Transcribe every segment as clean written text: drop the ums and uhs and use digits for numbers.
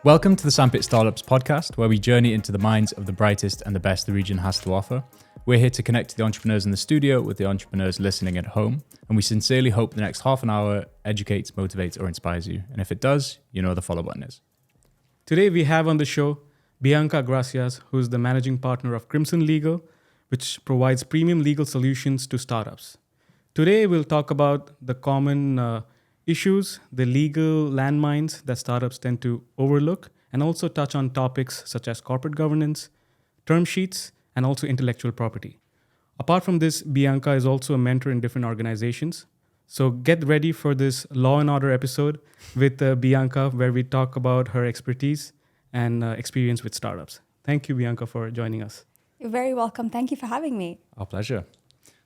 Welcome to the Sandpit Startups podcast, where we journey into the minds of the brightest and the best the region has to offer. We're here to connect the entrepreneurs in the studio with the entrepreneurs listening at home, and we sincerely hope the next half an hour educates, motivates, or inspires you. And if it does, you know the follow button is. Today we have on the show Bianca Gracias, who's the managing partner of Crimson Legal, which provides premium legal solutions to startups. Today we'll talk about the common issues, the legal landmines that startups tend to overlook, and also touch on topics such as corporate governance, term sheets, and also intellectual property. Apart from this, Bianca is also a mentor in different organizations. So get ready for this Law and Order episode with Bianca, where we talk about her expertise and experience with startups. Thank you, Bianca, for joining us. You're very welcome. Thank you for having me. Our pleasure.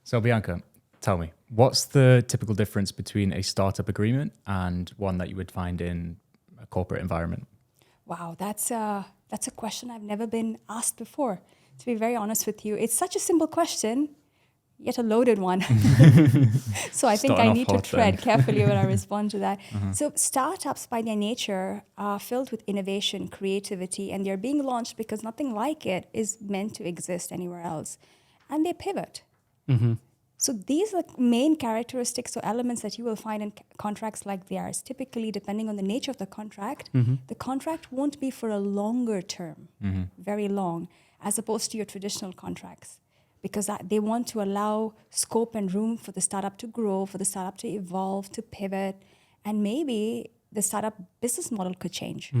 So Bianca, tell me, what's the typical difference between a startup agreement and one that you would find in a corporate environment? Wow, that's a question I've never been asked before. To be very honest with you, it's such a simple question, yet a loaded one. So I think I need to tread carefully when I respond to that. So startups by their nature are filled with innovation, creativity, and they're being launched because nothing like it is meant to exist anywhere else. And they pivot. So these are main characteristics or elements that you will find in contracts like theirs. Typically, depending on the nature of the contract won't be for a longer term, very long, as opposed to your traditional contracts, because they want to allow scope and room for the startup to grow, for the startup to evolve, to pivot, and maybe the startup business model could change.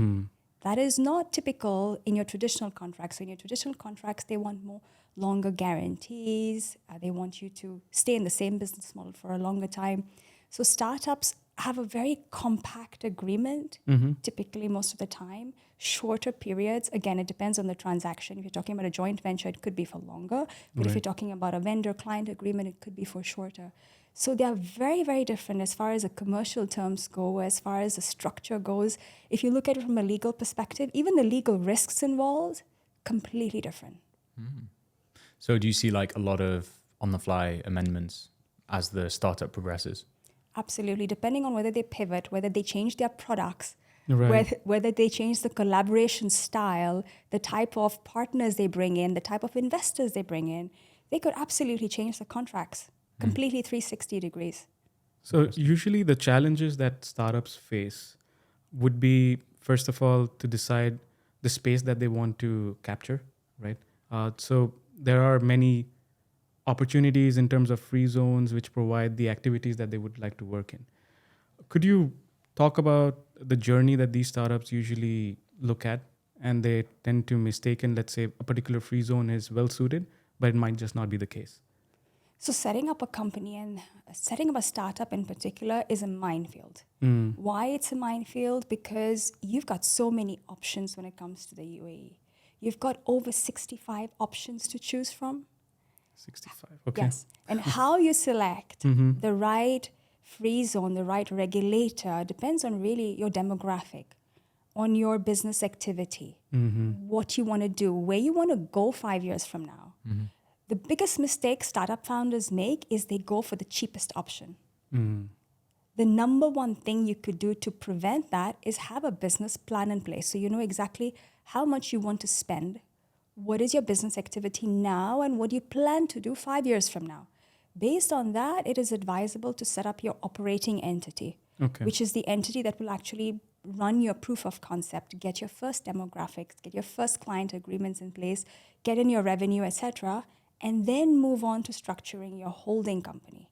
That is not typical in your traditional contracts. So in your traditional contracts, they want more longer guarantees. They want you to stay in the same business model for a longer time. So startups have a very compact agreement, typically most of the time, shorter periods. Again, it depends on the transaction. If you're talking about a joint venture, it could be for longer. But if you're talking about a vendor-client agreement, it could be for shorter. So they are very, very different as far as the commercial terms go, as far as the structure goes. If you look at it from a legal perspective, even the legal risks involved, completely different. So do you see like a lot of on-the-fly amendments as the startup progresses? Absolutely. Depending on whether they pivot, whether they change their products, Right. whether they change the collaboration style, the type of partners they bring in, the type of investors they bring in, they could absolutely change the contracts completely 360 degrees. So usually the challenges that startups face would be, first of all, to decide the space that they want to capture, right? So there are many opportunities in terms of free zones which provide the activities that they would like to work in. Could you talk about the journey that these startups usually look at, and they tend to mistaken, let's say, a particular free zone is well suited, but it might just not be the case? So setting up a company and setting up a startup in particular is a minefield. Why it's a minefield? Because you've got so many options when it comes to the UAE. You've got over 65 options to choose from. 65, okay. Yes. And how you select the right free zone, the right regulator, depends on really your demographic, on your business activity, what you want to do, where you want to go 5 years from now. The biggest mistake startup founders make is they go for the cheapest option. The number one thing you could do to prevent that is have a business plan in place. So you know exactly how much you want to spend, what is your business activity now, and what do you plan to do 5 years from now. Based on that, it is advisable to set up your operating entity, which is the entity that will actually run your proof of concept, get your first demographics, get your first client agreements in place, get in your revenue, etc., and then move on to structuring your holding company.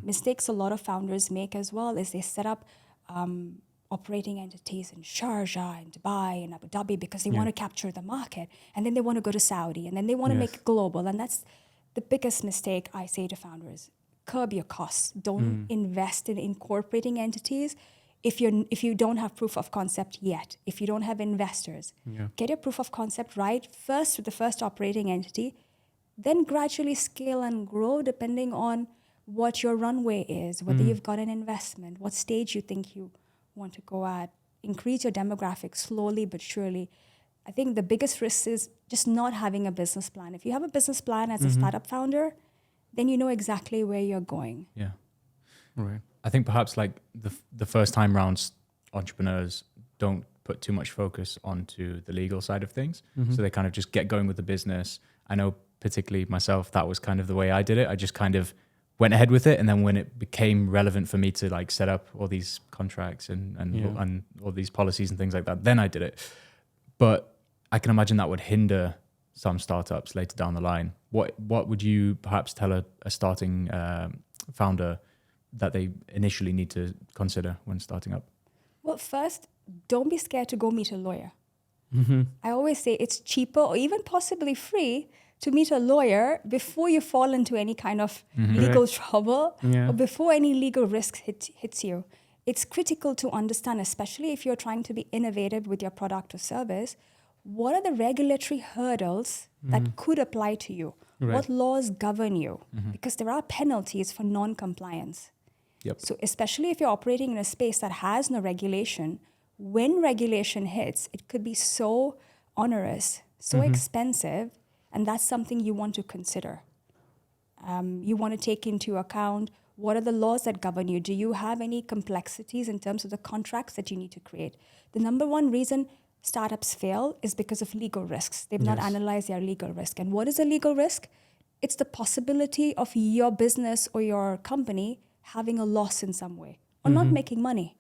Mistakes a lot of founders make as well is they set up operating entities in Sharjah, in Dubai, in Abu Dhabi, because they want to capture the market. And then they want to go to Saudi, and then they want to make it global. And that's the biggest mistake I say to founders. Curb your costs. Don't invest in incorporating entities if you don't have proof of concept yet, if you don't have investors. Get your proof of concept right first with the first operating entity, then gradually scale and grow depending on what your runway is, whether you've got an investment, what stage you think you want to go at. Increase your demographics slowly but surely. I think the biggest risk is just not having a business plan. If you have a business plan as a startup founder, then you know exactly where you're going. Yeah. Right. I think perhaps like the first time round entrepreneurs don't put too much focus onto the legal side of things. Mm-hmm. So they kind of just get going with the business. I know particularly myself, that was kind of the way I did it. I just kind of went ahead with it. And then when it became relevant for me to like set up all these contracts and all these policies and things like that, then I did it. But I can imagine that would hinder some startups later down the line. What would you perhaps tell a starting founder that they initially need to consider when starting up? Well, first, don't be scared to go meet a lawyer. Mm-hmm. I always say it's cheaper or even possibly free to meet a lawyer before you fall into any kind of legal trouble or before any legal risk hits you. It's critical to understand, especially if you're trying to be innovative with your product or service, what are the regulatory hurdles that could apply to you? Right. What laws govern you? Because there are penalties for non-compliance. Yep. So especially if you're operating in a space that has no regulation, when regulation hits, it could be so onerous, so expensive, and that's something you want to consider. You want to take into account what are the laws that govern you? Do you have any complexities in terms of the contracts that you need to create? The number one reason startups fail is because of legal risks. They've not analyzed their legal risk. And what is a legal risk? It's the possibility of your business or your company having a loss in some way or not making money.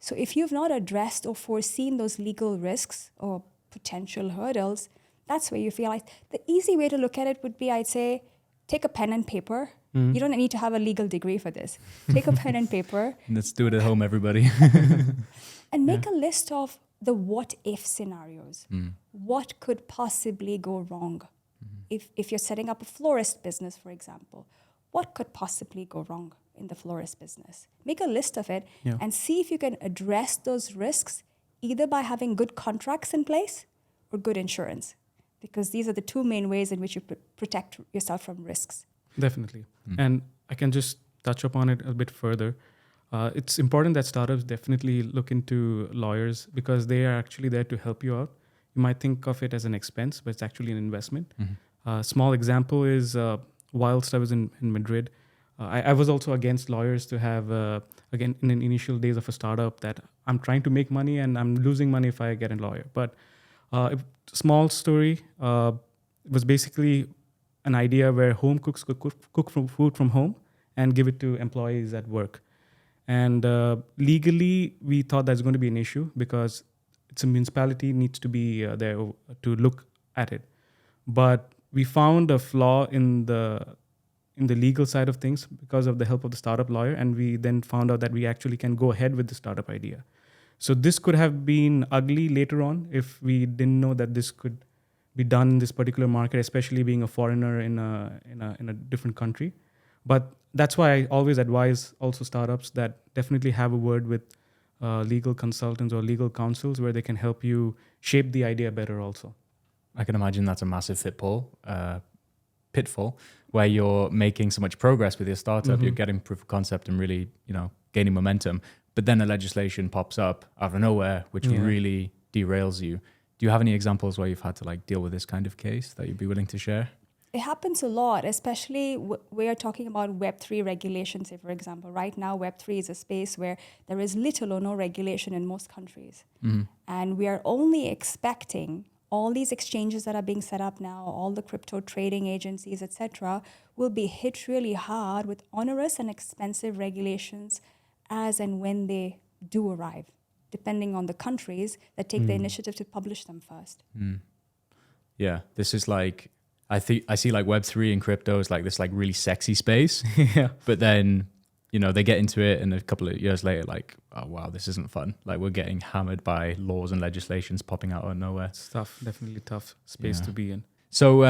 So if you've not addressed or foreseen those legal risks or potential hurdles, that's where you feel like the easy way to look at it would be, I'd say, take a pen and paper. You don't need to have a legal degree for this. Take a pen and paper. Let's do it at home, everybody. And make a list of the what if scenarios. What could possibly go wrong? If you're setting up a florist business, for example, what could possibly go wrong in the florist business? Make a list of it and see if you can address those risks either by having good contracts in place or good insurance, because these are the two main ways in which you protect yourself from risks. Definitely. And I can just touch upon it a bit further. It's important that startups definitely look into lawyers because they are actually there to help you out. You might think of it as an expense, but it's actually an investment. Small example is whilst I was in Madrid, I was also against lawyers to have, again, in the initial days of a startup that I'm trying to make money and I'm losing money if I get a lawyer. But small story was basically an idea where home cooks could cook food from home and give it to employees at work. And legally, we thought that's going to be an issue because it's a municipality needs to be there to look at it. But we found a flaw in the legal side of things because of the help of the startup lawyer, and we then found out that we actually can go ahead with the startup idea. So this could have been ugly later on if we didn't know that this could be done in this particular market, especially being a foreigner in a different country. But that's why I always advise also startups that definitely have a word with legal consultants or legal counsels where they can help you shape the idea better also. I can imagine that's a massive pitfall where you're making so much progress with your startup, you're getting proof of concept and really, gaining momentum. But then a legislation pops up out of nowhere, which really derails you. Do you have any examples where you've had to deal with this kind of case that you'd be willing to share? It happens a lot, especially we are talking about Web3 regulations, say, for example. Right now, Web3 is a space where there is little or no regulation in most countries. And we are only expecting all these exchanges that are being set up now, all the crypto trading agencies, etc., will be hit really hard with onerous and expensive regulations as and when they do arrive, depending on the countries that take the initiative to publish them first. Yeah, this is I see Web3 and crypto is this really sexy space. But then, they get into it and a couple of years later, oh wow, this isn't fun. We're getting hammered by laws and legislations popping out of nowhere. It's tough, definitely tough space to be in. So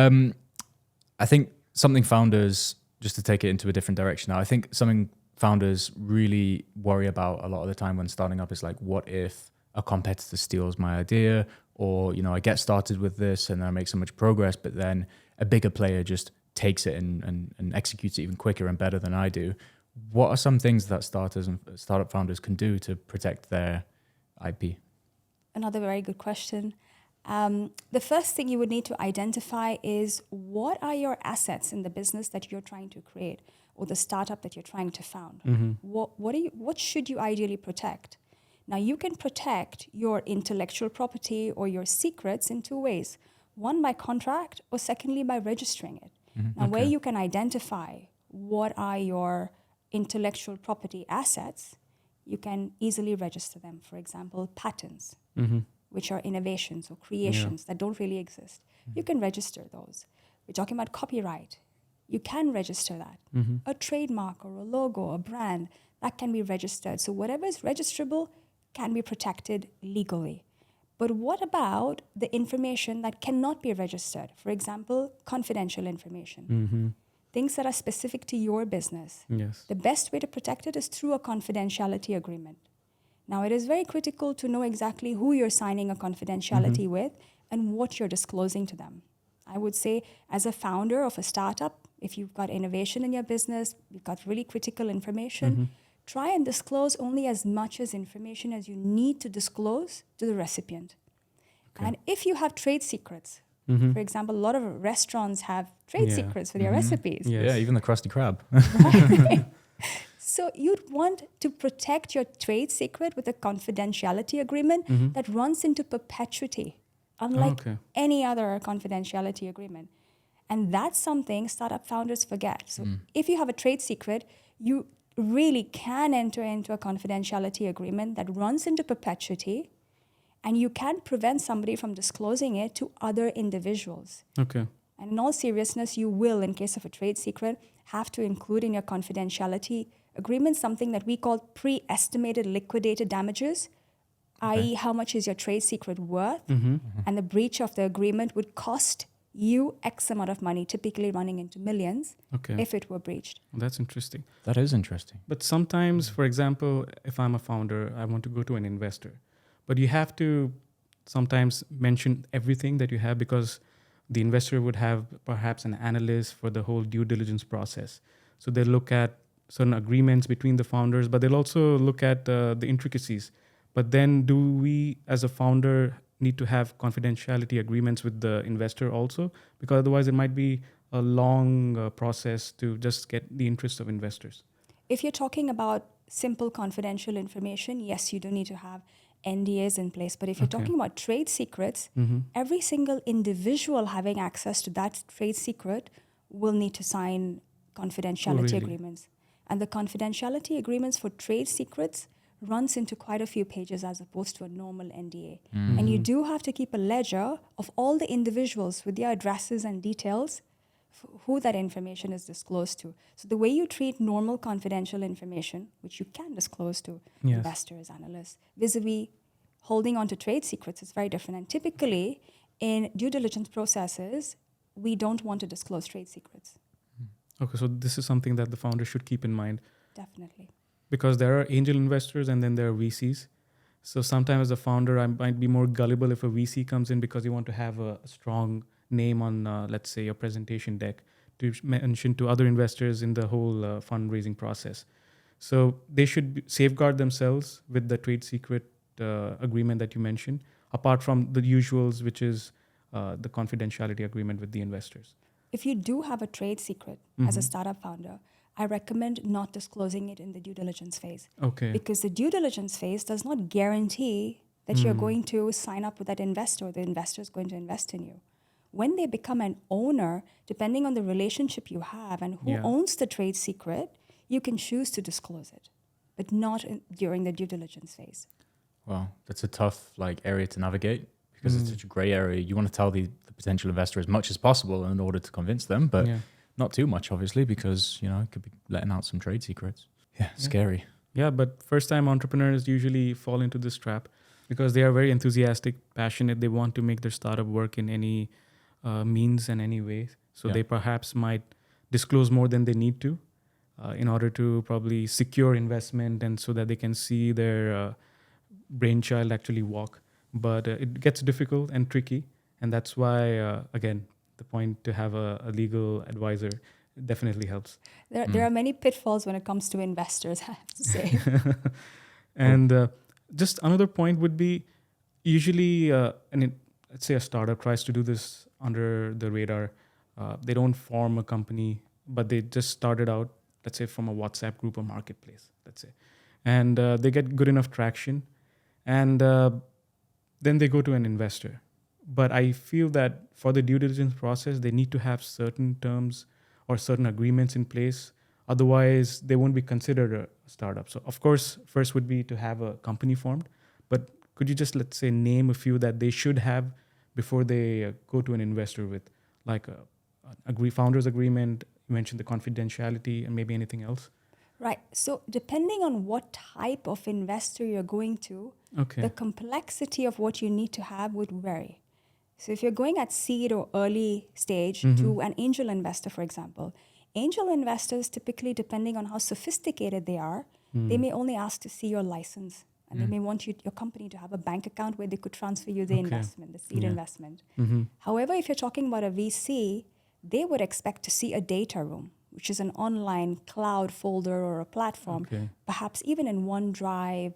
I think something founders, just to take it into a different direction now, I think something founders really worry about a lot of the time when starting up is what if a competitor steals my idea, or I get started with this and I make so much progress, but then a bigger player just takes it and executes it even quicker and better than I do. What are some things that starters and startup founders can do to protect their IP? Another very good question. The first thing you would need to identify is what are your assets in the business that you're trying to create or the startup that you're trying to found? What should you ideally protect? Now, you can protect your intellectual property or your secrets in two ways. One, by contract, or secondly, by registering it. Now, where you can identify what are your intellectual property assets, you can easily register them. For example, patents, which are innovations or creations that don't really exist. You can register those. We're talking about copyright. You can register that. A trademark or a logo, a brand, that can be registered. So whatever is registrable can be protected legally. But what about the information that cannot be registered? For example, confidential information. Things that are specific to your business. Yes. The best way to protect it is through a confidentiality agreement. Now, it is very critical to know exactly who you're signing a confidentiality with and what you're disclosing to them. I would say, as a founder of a startup, if you've got innovation in your business, you've got really critical information, try and disclose only as much as information as you need to disclose to the recipient. And if you have trade secrets, for example, a lot of restaurants have trade secrets for their recipes. Yes. Yeah, even the Krusty Krab. So you'd want to protect your trade secret with a confidentiality agreement that runs into perpetuity, unlike any other confidentiality agreement. And that's something startup founders forget. So if you have a trade secret, you really can enter into a confidentiality agreement that runs into perpetuity, and you can prevent somebody from disclosing it to other individuals. Okay. And in all seriousness, you will, in case of a trade secret, have to include in your confidentiality agreement something that we call pre-estimated liquidated damages, i.e. how much is your trade secret worth, and the breach of the agreement would cost you X amount of money, typically running into millions, if it were breached. That's interesting. That is interesting. But sometimes, for example, if I'm a founder, I want to go to an investor. But you have to sometimes mention everything that you have, because the investor would have perhaps an analyst for the whole due diligence process. So they'll look at certain agreements between the founders, but they'll also look at the intricacies. But then do we, as a founder, need to have confidentiality agreements with the investor also? Because otherwise it might be a long process to just get the interest of investors. If you're talking about simple confidential information, yes, you do need to have NDAs in place. But if you're talking about trade secrets, every single individual having access to that trade secret will need to sign confidentiality agreements. And the confidentiality agreements for trade secrets runs into quite a few pages as opposed to a normal NDA. And you do have to keep a ledger of all the individuals with their addresses and details, who that information is disclosed to. So the way you treat normal confidential information, which you can disclose to investors, analysts, vis-a-vis holding on to trade secrets, is very different. And typically in due diligence processes, we don't want to disclose trade secrets. Okay, so this is something that the founder should keep in mind. Definitely. Because there are angel investors and then there are VCs. So sometimes as a founder, I might be more gullible if a VC comes in because you want to have a strong name on, let's say, your presentation deck to mention to other investors in the whole fundraising process. So they should safeguard themselves with the trade secret agreement that you mentioned, apart from the usuals, which is the confidentiality agreement with the investors. If you do have a trade secret as a startup founder, I recommend not disclosing it in the due diligence phase. Okay. Because the due diligence phase does not guarantee that you're going to sign up with that investor or the investor is going to invest in you. When they become an owner, depending on the relationship you have and who owns the trade secret, you can choose to disclose it, but not during the due diligence phase. Wow, that's a tough area to navigate because it's such a gray area. You want to tell the potential investor as much as possible in order to convince them, but not too much, obviously, because it could be letting out some trade secrets. Yeah, scary. Yeah, but first-time entrepreneurs usually fall into this trap because they are very enthusiastic, passionate. They want to make their startup work in any means and any way. So they perhaps might disclose more than they need to in order to probably secure investment and so that they can see their brainchild actually walk. But it gets difficult and tricky. And that's why, again, the point to have a legal advisor definitely helps. There are many pitfalls when it comes to investors, I have to say. And just another point would be usually, let's say a startup tries to do this under the radar. They don't form a company, but they just started out, let's say from a WhatsApp group or marketplace, let's say. And they get good enough traction. And then they go to an investor. But I feel that for the due diligence process, they need to have certain terms or certain agreements in place. Otherwise, they won't be considered a startup. So, of course, first would be to have a company formed. But could you just, let's say, name a few that they should have before they go to an investor with, like a founder's agreement? You mentioned the confidentiality and maybe anything else. Right. So depending on what type of investor you're going to, the complexity of what you need to have would vary. So if you're going at seed or early stage to an angel investor, for example, angel investors typically, depending on how sophisticated they are, they may only ask to see your license. And they may want your company to have a bank account where they could transfer you the investment, the seed investment. However, if you're talking about a VC, they would expect to see a data room, which is an online cloud folder or a platform, perhaps even in OneDrive,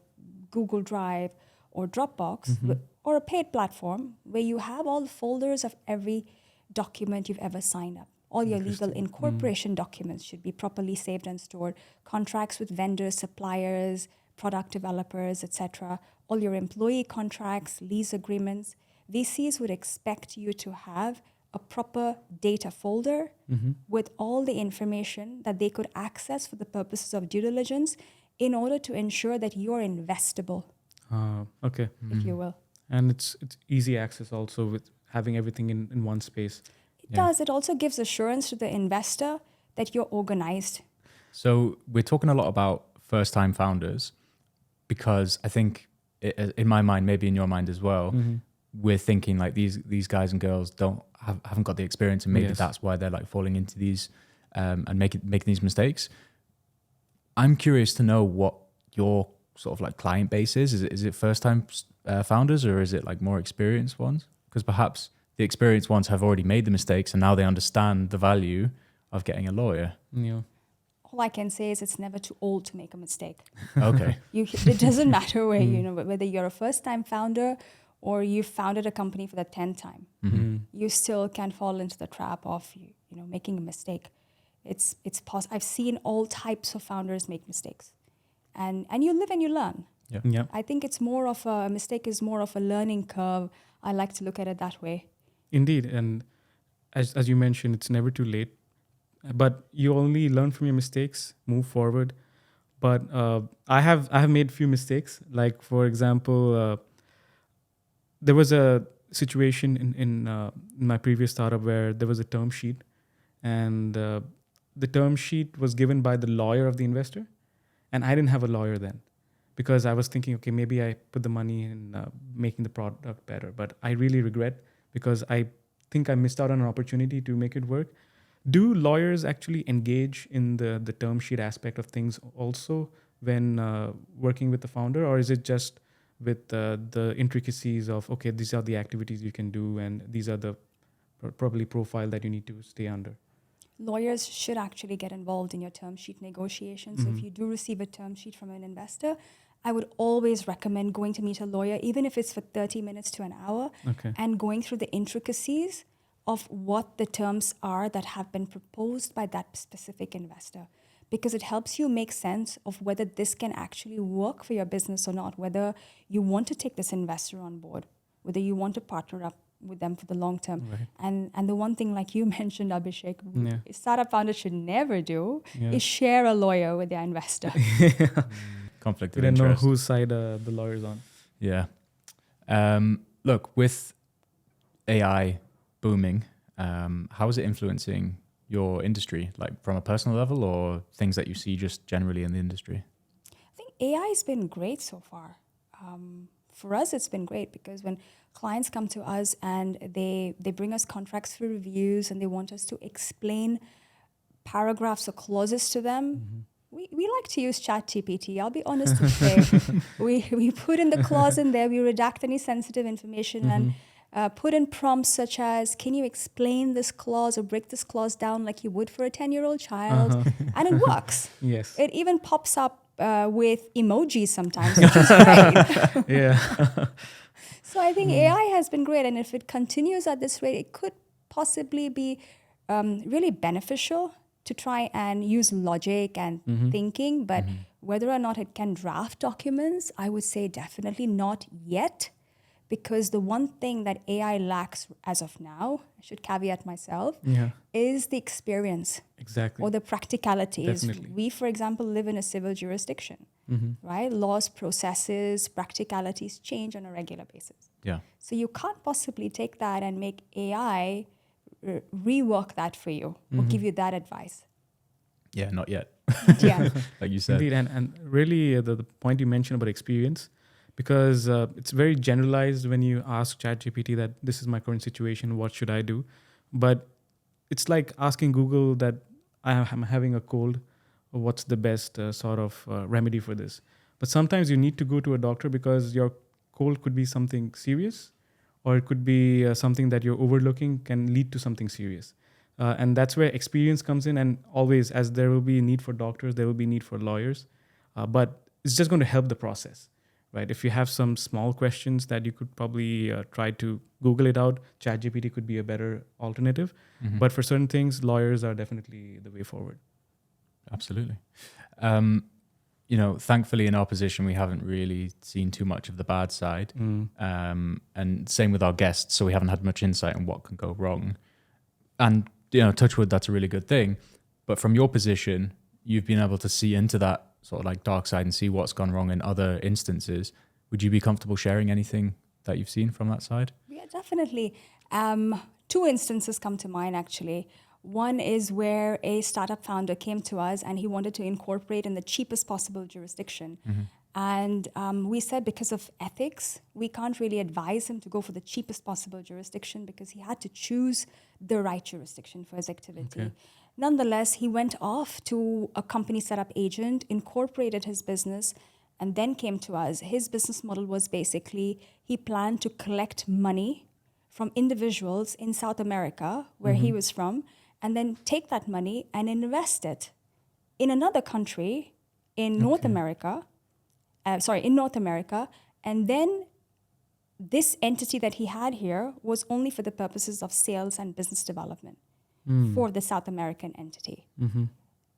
Google Drive, or Dropbox, or a paid platform where you have all the folders of every document you've ever signed up. All your legal incorporation documents should be properly saved and stored, contracts with vendors, suppliers, product developers, etc., all your employee contracts, lease agreements. VCs would expect you to have a proper data folder with all the information that they could access for the purposes of due diligence in order to ensure that you're investable, if you will. And it's easy access also with having everything in one space. It does. It also gives assurance to the investor that you're organized. So we're talking a lot about first-time founders because I think in my mind, maybe in your mind as well, we're thinking like these guys and girls haven't got the experience, and maybe that's why they're like falling into these and making these mistakes. I'm curious to know what your sort of like client base is. Is it first-time founders, or is it like more experienced ones? Because perhaps the experienced ones have already made the mistakes and now they understand the value of getting a lawyer. Yeah. All I can say is it's never too old to make a mistake. Okay. It doesn't matter where whether you're a first-time founder or you founded a company for the 10th time. You still can fall into the trap of making a mistake. It's possible. I've seen all types of founders make mistakes, and you live and you learn. Yeah. I think it's more of a mistake is more of a learning curve. I like to look at it that way. Indeed, and as you mentioned, it's never too late. But you only learn from your mistakes, move forward. But I have made few mistakes. Like for example, there was a situation in my previous startup where there was a term sheet, and the term sheet was given by the lawyer of the investor, and I didn't have a lawyer then, because I was thinking, okay, maybe I put the money in making the product better. But I really regret, because I think I missed out on an opportunity to make it work. Do lawyers actually engage in the term sheet aspect of things also when working with the founder, or is it just with the intricacies of, okay, these are the activities you can do and these are the probably profile that you need to stay under? Lawyers should actually get involved in your term sheet negotiations. So if you do receive a term sheet from an investor, I would always recommend going to meet a lawyer, even if it's for 30 minutes to an hour, and going through the intricacies of what the terms are that have been proposed by that specific investor, because it helps you make sense of whether this can actually work for your business or not, whether you want to take this investor on board, whether you want to partner up with them for the long term. And the one thing, like you mentioned, Abhishek, startup founders should never do is share a lawyer with their investor. Conflict We of don't know interest. whose side the lawyer's on. Yeah. Look, with AI booming, how is it influencing your industry, like from a personal level, or things that you see just generally in the industry? I think AI has been great so far. For us, it's been great because when clients come to us and they bring us contracts for reviews and they want us to explain paragraphs or clauses to them, we like to use ChatGPT. I'll be honest to say. We put in the clause in there, we redact any sensitive information and put in prompts such as, can you explain this clause or break this clause down like you would for a 10-year-old child? And it works. Yes. It even pops up with emojis sometimes, which is great. Yeah. So I think AI has been great. And if it continues at this rate, it could possibly be really beneficial to try and use logic and thinking. But Whether or not it can draft documents, I would say definitely not yet, because the one thing that AI lacks as of now, I should caveat myself, is the experience. Exactly. Or the practicalities. Definitely. We, for example, live in a civil jurisdiction, right? Laws, processes, practicalities change on a regular basis. Yeah. So you can't possibly take that and make AI rework that for you or give you that advice. Yeah, not yet. Yeah. Like you said. Indeed, and really the point you mentioned about experience, because it's very generalized when you ask ChatGPT that this is my current situation, what should I do? But it's like asking Google that I'm having a cold, what's the best remedy for this? But sometimes you need to go to a doctor because your cold could be something serious, or it could be something that you're overlooking can lead to something serious. And that's where experience comes in. And always, as there will be a need for doctors, there will be need for lawyers. But it's just going to help the process, right? If you have some small questions that you could probably try to Google it out, ChatGPT could be a better alternative. But for certain things, lawyers are definitely the way forward. Absolutely. Thankfully in our position, we haven't really seen too much of the bad side. And same with our guests. So we haven't had much insight on what can go wrong. And, touch wood, that's a really good thing. But from your position, you've been able to see into that sort of like dark side and see what's gone wrong in other instances. Would you be comfortable sharing anything that you've seen from that side? Yeah, definitely. 2 instances come to mind, actually. One is where a startup founder came to us and he wanted to incorporate in the cheapest possible jurisdiction. And we said because of ethics, we can't really advise him to go for the cheapest possible jurisdiction because he had to choose the right jurisdiction for his activity. Okay. Nonetheless, he went off to a company setup agent, incorporated his business, and then came to us. His business model was basically he planned to collect money from individuals in South America, where he was from, and then take that money and invest it in another country in North America, and then this entity that he had here was only for the purposes of sales and business development for the South American entity.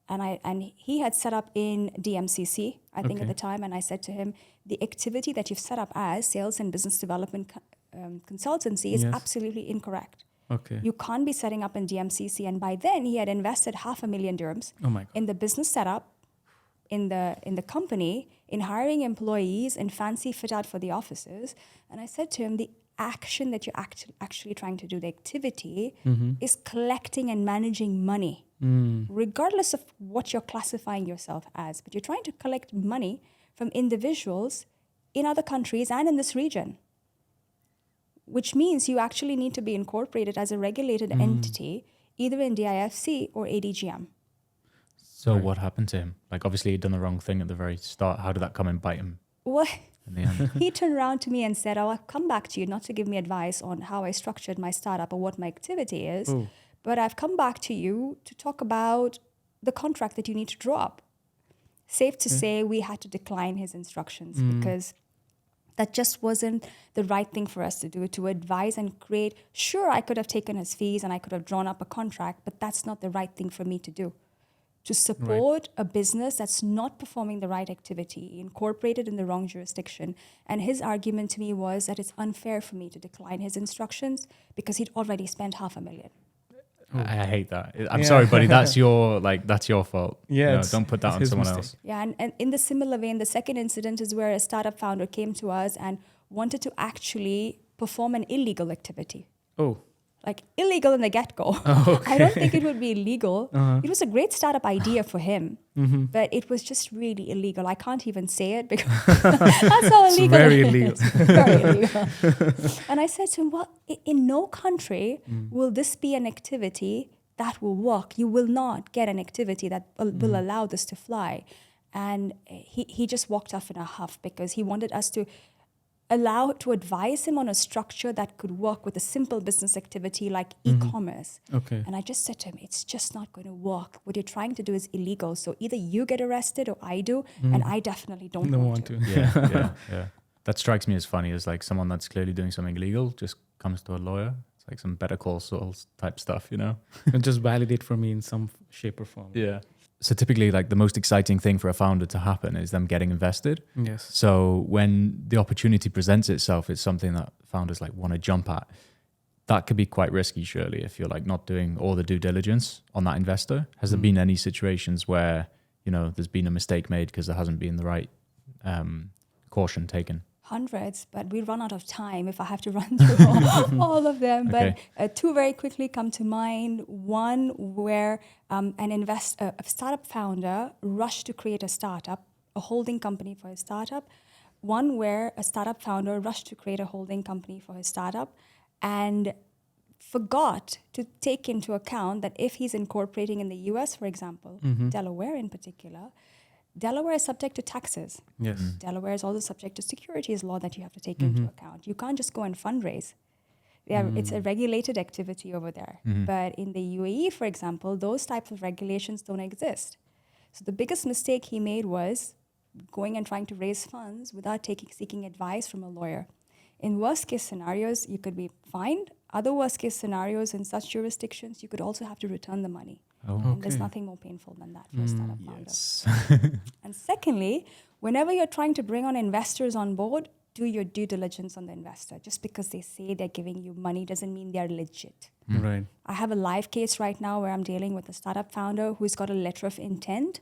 And he had set up in DMCC, I think at the time, and I said to him, the activity that you've set up as sales and business development consultancy is absolutely incorrect. Okay. You can't be setting up in DMCC. And by then, he had invested 500,000 dirhams in the business setup, in the company, in hiring employees and fancy fit out for the offices. And I said to him, the action that you're actually trying to do, the activity, is collecting and managing money, regardless of what you're classifying yourself as. But you're trying to collect money from individuals in other countries and in this region, which means you actually need to be incorporated as a regulated entity, either in DIFC or ADGM. So what happened to him? Like, obviously he'd done the wrong thing at the very start. How did that come and bite him? Well, in the end? He turned around to me and said, I'll come back to you, not to give me advice on how I structured my startup or what my activity is, but I've come back to you to talk about the contract that you need to draw up. Safe to say, we had to decline his instructions because that just wasn't the right thing for us to do, to advise and create. Sure, I could have taken his fees and I could have drawn up a contract, but that's not the right thing for me to do. To support a business that's not performing the right activity, incorporated in the wrong jurisdiction. And his argument to me was that it's unfair for me to decline his instructions because he'd already spent 500,000. I hate that. I'm sorry, buddy. That's your fault. Yeah, don't put that on someone else. Yeah, and in the similar vein, the second incident is where a startup founder came to us and wanted to actually perform an illegal activity. Like illegal in the get-go. I don't think it would be illegal. It was a great startup idea for him, but it was just really illegal. I can't even say it because that's how illegal very it illegal. is. Very illegal. And I said to him, well, in no country will this be an activity that will work. You will not get an activity that will allow this to fly. And he just walked off in a huff because he wanted us to advise him on a structure that could work with a simple business activity like e-commerce. And I just said to him, it's just not going to work. What you're trying to do is illegal. So either you get arrested or I do, and I definitely don't want to. Yeah. That strikes me as funny, as like someone that's clearly doing something illegal just comes to a lawyer. It's like some Better Call Saul type stuff, And just validate for me in some shape or form. Yeah. So typically, like the most exciting thing for a founder to happen is them getting invested. Yes. So when the opportunity presents itself, it's something that founders like want to jump at. That could be quite risky, surely, if you're like not doing all the due diligence on that investor. Has there been any situations where, you know, there's been a mistake made because there hasn't been the right caution taken? Hundreds, but we run out of time if I have to run through all of them. Okay. But two very quickly come to mind. One where a startup founder rushed to create a startup, a holding company for his startup. One where a startup founder rushed to create a holding company for his startup and forgot to take into account that if he's incorporating in the US, for example, Delaware in particular, Delaware is subject to taxes. Yes. Delaware is also subject to securities law that you have to take into account. You can't just go and fundraise. It's a regulated activity over there. But in the UAE, for example, those types of regulations don't exist. So the biggest mistake he made was going and trying to raise funds without seeking advice from a lawyer. In worst case scenarios, you could be fined. Other worst case scenarios in such jurisdictions, you could also have to return the money. And there's nothing more painful than that for a startup founder. Yes. And secondly, whenever you're trying to bring on investors on board, do your due diligence on the investor. Just because they say they're giving you money doesn't mean they're legit. Right. I have a live case right now where I'm dealing with a startup founder who's got a letter of intent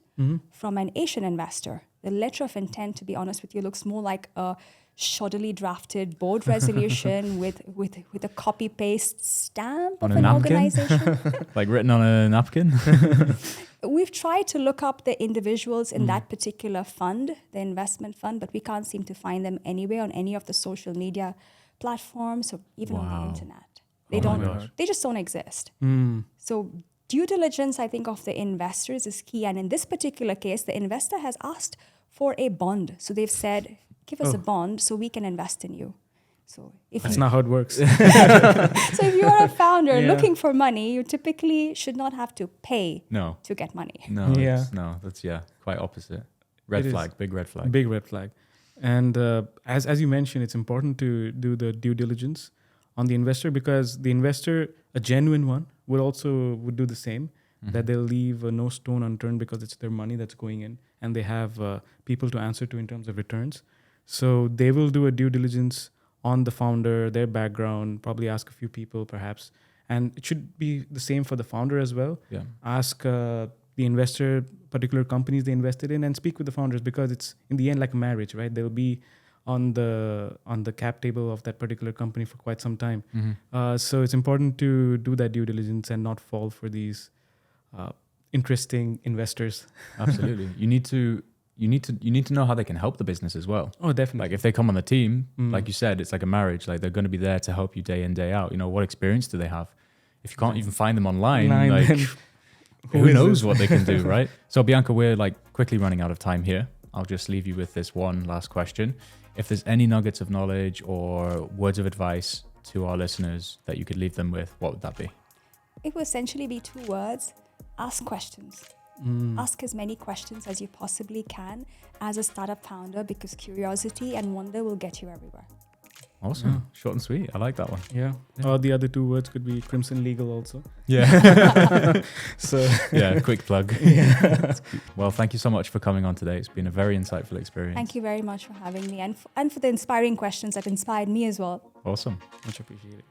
from an Asian investor. The letter of intent, to be honest with you, looks more like a shoddily drafted board resolution with a copy-paste stamp On of a an napkin? organization. Like written on a napkin? We've tried to look up the individuals in that particular fund, the investment fund, but we can't seem to find them anywhere on any of the social media platforms or even on the internet. They just don't exist. So due diligence, I think, of the investors is key. And in this particular case, the investor has asked for a bond. So they've said, give us a bond so we can invest in you. So That's not how it works. so if you're a founder looking for money, you typically should not have to pay to get money. That's quite opposite. Red flag, big red flag. Big red flag. And as you mentioned, it's important to do the due diligence on the investor, because the investor, a genuine one, would do the same, that they'll leave no stone unturned because it's their money that's going in and they have people to answer to in terms of returns. So they will do a due diligence on the founder, their background, probably ask a few people perhaps. And it should be the same for the founder as well. Yeah. Ask the investor, particular companies they invested in, and speak with the founders, because it's in the end like a marriage, right? They'll be on the cap table of that particular company for quite some time. So it's important to do that due diligence and not fall for these interesting investors. Absolutely. You need to know how they can help the business as well. Oh, definitely. Like if they come on the team, like you said, it's like a marriage. Like they're going to be there to help you day in, day out. You know, what experience do they have? If you can't even find them online, like who knows what they can do, right? So Bianca, we're like quickly running out of time here. I'll just leave you with this one last question. If there's any nuggets of knowledge or words of advice to our listeners that you could leave them with, what would that be? It would essentially be two words: ask questions. Ask as many questions as you possibly can as a startup founder, because curiosity and wonder will get you everywhere. Awesome. Short and sweet. I like that one. Yeah. Or the other two words could be Crimson Legal also. Yeah. So yeah, quick plug. Well, thank you so much for coming on today. It's been a very insightful experience. Thank you very much for having me and for the inspiring questions that inspired me as well. Awesome. much appreciated.